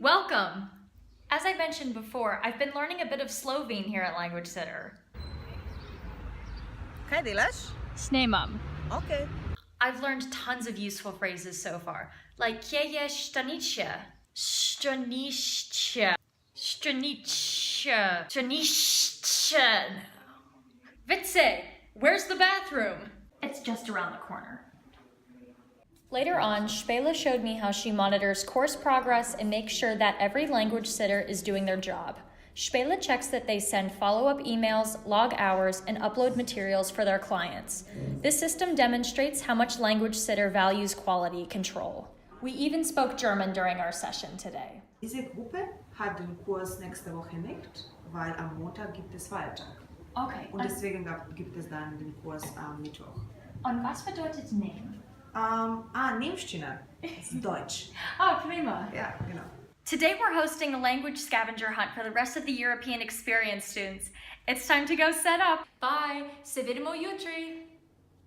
Welcome! As I mentioned before, I've been learning a bit of Slovene here at LanguageSitter. Kaj delaš? Snemam. Okay. I've learned tons of useful phrases so far, like kje je študentke? Študentke. Študentke. Študentke. Vitse, where's the bathroom? It's just around the corner. Later on, Špela showed me how she monitors course progress and makes sure that every language sitter is doing their job. Špela checks that they send follow-up emails, log hours, and upload materials for their clients. This system demonstrates how much LanguageSitter values quality control. We even spoke German during our session today. Diese Gruppe hat den Kurs nächste Woche nicht, weil am Montag gibt es Feiertag. Okay. Und deswegen gibt es dann den Kurs am Mittwoch. Und was bedeutet name? Nemščine. Das ist Deutsch. Oh, prima. Ja, genau. Today we're hosting a language scavenger hunt for the rest of the European experience students. It's time to go set up. Bye. Se vidimo jutri.